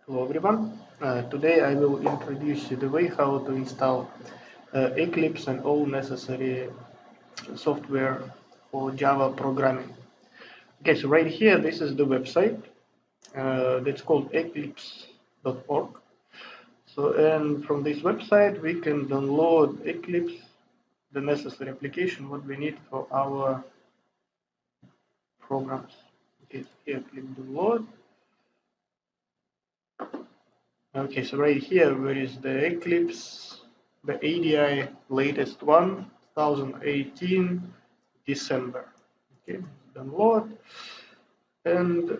Hello everyone. Today I will introduce you the way how to install Eclipse and all necessary software for Java programming. Okay, so right here this is the website that's called eclipse.org. So and from this website we can download Eclipse, the necessary application what we need for our programs. Okay, so here click download. Okay, so right here, where is the Eclipse, the ADI latest one, 2018 December. Okay, download, and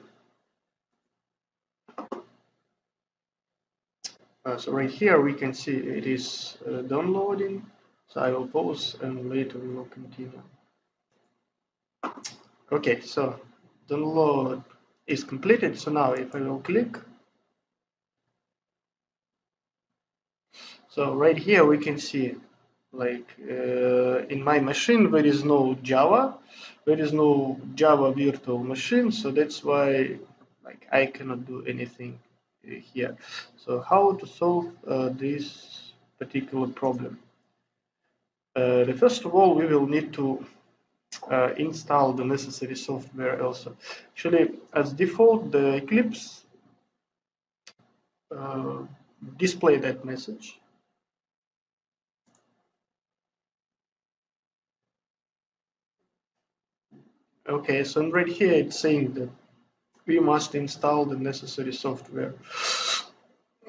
so right here we can see it is downloading. So I will pause and later we will continue. Okay, so download is completed. So now if I will click, so right here we can see like in my machine there is no Java, there is no Java virtual machine, so that's why like I cannot do anything here. So how to solve this particular problem? The first of all, we will need to install the necessary software also. Actually, as default, the Eclipse uh, display that message. Okay, so right here it's saying that we must install the necessary software.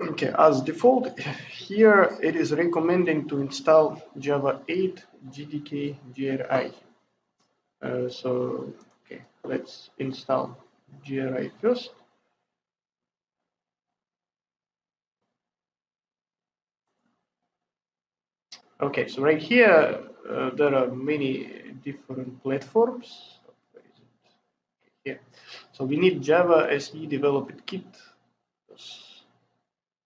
Okay, as default, here it is recommending to install Java 8 GDK GRI. Okay, let's install GRI first. Okay, so right here there are many different platforms. Where is it? Here. So we need Java SE developed kit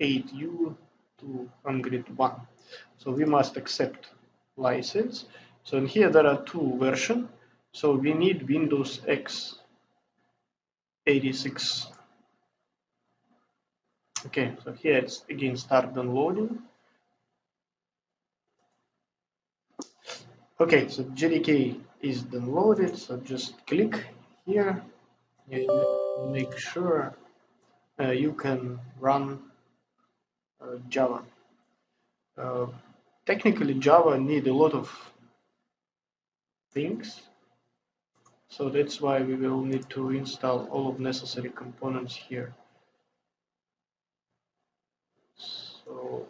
8U201. So we must accept license. So in here there are two versions. So we need Windows X 86. Okay, so here it's again start downloading. Okay, so JDK is downloaded. So just click here and make sure you can run Java. Uh, Technically, Java need a lot of things. So that's why we will need to install all of necessary components here. So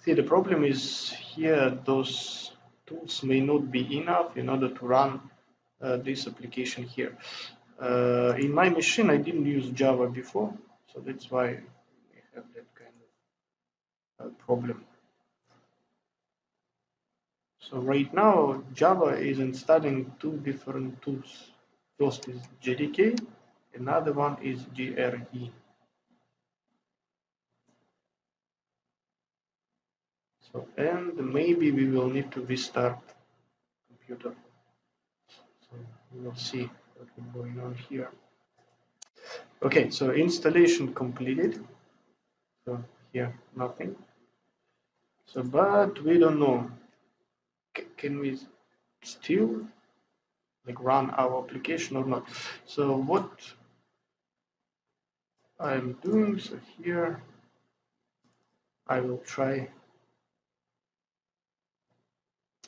see, the problem is here those tools may not be enough in order to run this application here. In my machine, I didn't use Java before, so that's why I have that kind of problem. So right now, Java is installing two different tools. First is JDK, another one is GRE. So, and maybe we will need to restart computer. So we will see what is going on here. Okay, so installation completed. So here, nothing. So, but we don't know. Can we still like run our application or not? So what I'm doing, so here I will try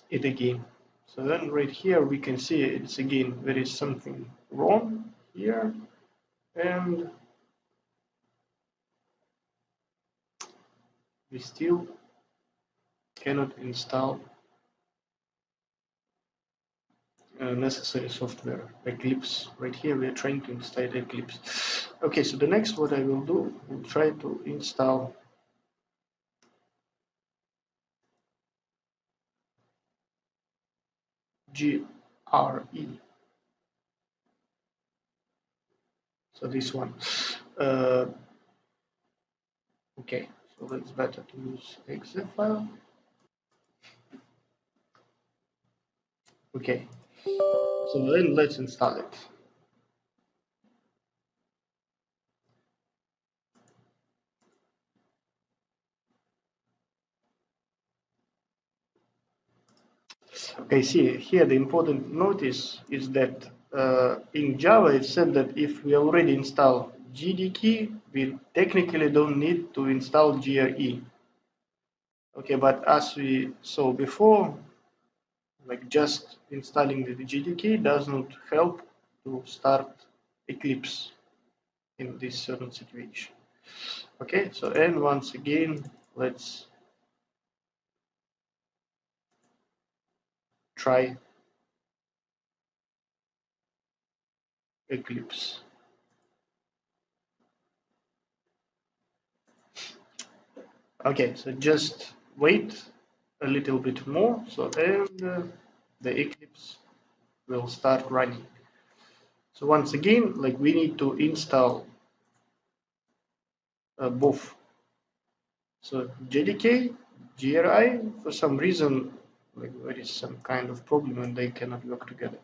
it again. So then right here we can see it's again there is something wrong here, and we still cannot install necessary software. Eclipse. Right here we are trying to install Eclipse. Okay, so the next what I will do, will try to install GRE. So this one. Okay, so it's better to use exe file. Okay, so then let's install it. Okay, see here the important notice is that in Java it said that if we already install GDK, we technically don't need to install GRE. Okay, but as we saw before, like just installing the GDK does not help to start Eclipse in this certain situation. Okay, so and once again, let's try Eclipse. Okay, so just wait a little bit more, so and the Eclipse will start running. So once again, like we need to install both. So JDK, GRI, for some reason, like there is some kind of problem and they cannot work together.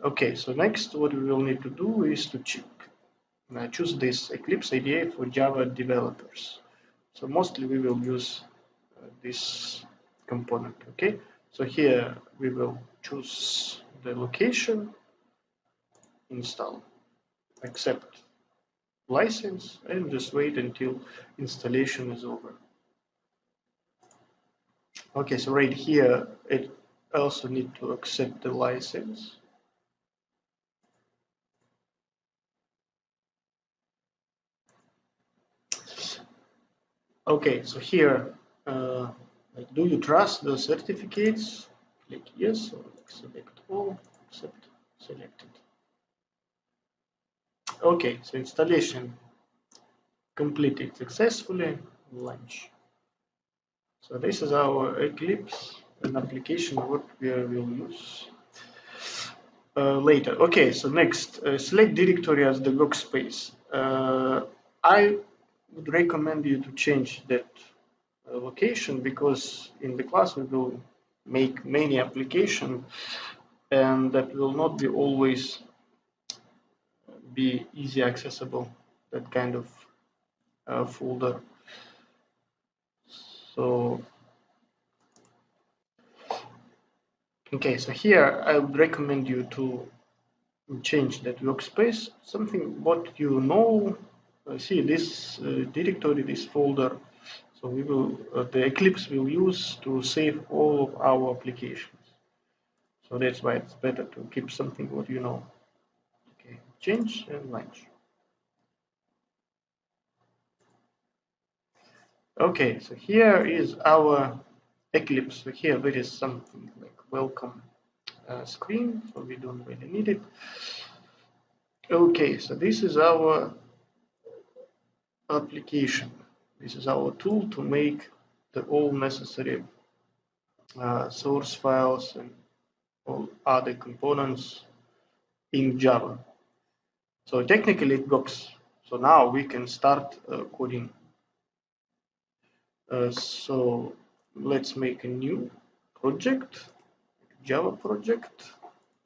Okay, so next what we will need to do is to choose this Eclipse IDE for Java developers. So mostly we will use this component. Okay, so here we will choose the location, install, accept license, and just wait until installation is over. Okay, so right here it also need to accept the license. Okay, so here, like, do you trust the certificates? Click yes, or select all, accept, selected. Okay, so installation completed successfully, launch. So this is our Eclipse, an application what we will use later. Okay, so next, select directory as the workspace. I would recommend you to change that location because in the class we will make many applications and that will not be always be easy accessible, that kind of folder. So okay, so here I would recommend you to change that workspace, something what you know. See this directory, this folder. So we will the Eclipse will use to save all of our applications. So that's why it's better to keep something what you know. Okay, change and launch. Okay, so here is our Eclipse. So here there is something like welcome screen, so we don't really need it. Okay, so this is our application. This is our tool to make the all necessary source files and all other components in Java. So technically it works. So now we can start coding. So let's make a new project, Java project,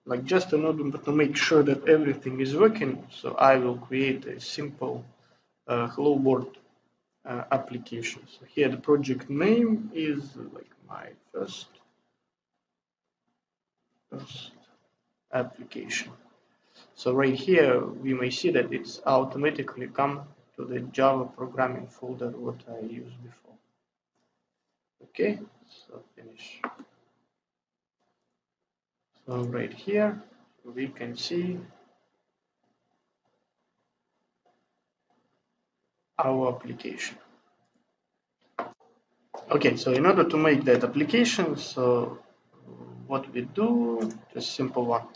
like just in order to make sure that everything is working. So I will create a simple hello world application. So here the project name is like my first application. So right here we may see that it's automatically come to the Java programming folder what I used before. Okay, so finish. So right here we can see our application. Okay, so in order to make that application, so what we do, just simple one.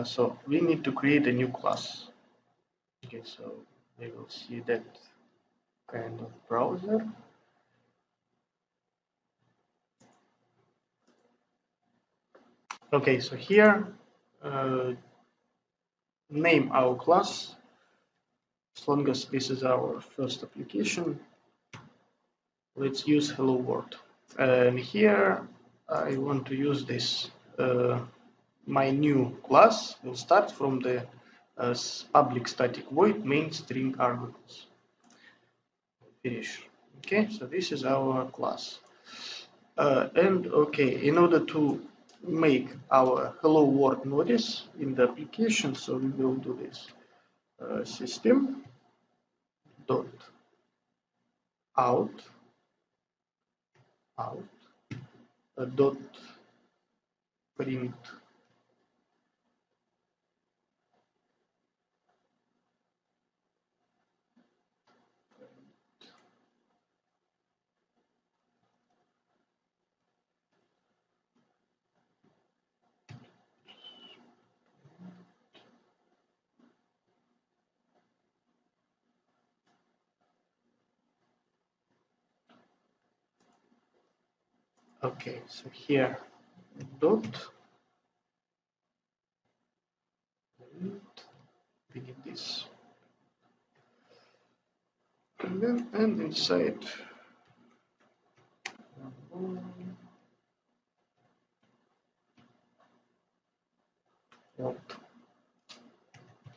So we need to create a new class. Okay, so we will see that kind of browser. Okay, so here, name our class. As long as this is our first application, let's use hello world. And here I want to use this. My new class will start from the public static void main string arguments. Finish. Okay, so this is our class. And okay, in order to make our hello world notice in the application. So we will do this system dot out dot print. Okay, so here dot we need this, and then and inside what.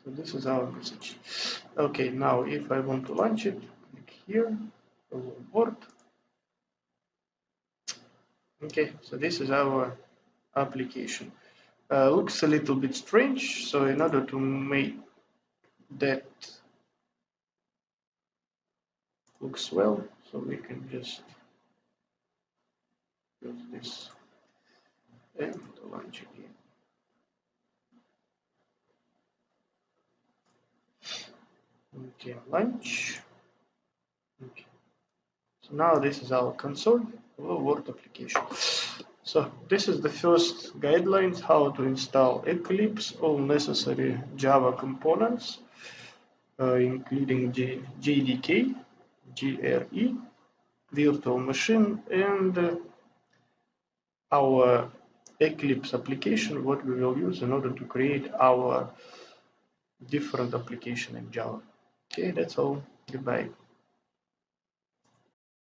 So this is our message. Okay, now if I want to launch it, click here, hello world. Okay, so this is our application. Looks a little bit strange, so in order to make that looks well, so we can just use this and launch again. Okay, launch. Okay. So now this is our console Word application. So this is the first guidelines how to install Eclipse, all necessary Java components, including JDK, GRE, virtual machine, and our Eclipse application, what we will use in order to create our different application in Java. Okay, that's all. Goodbye.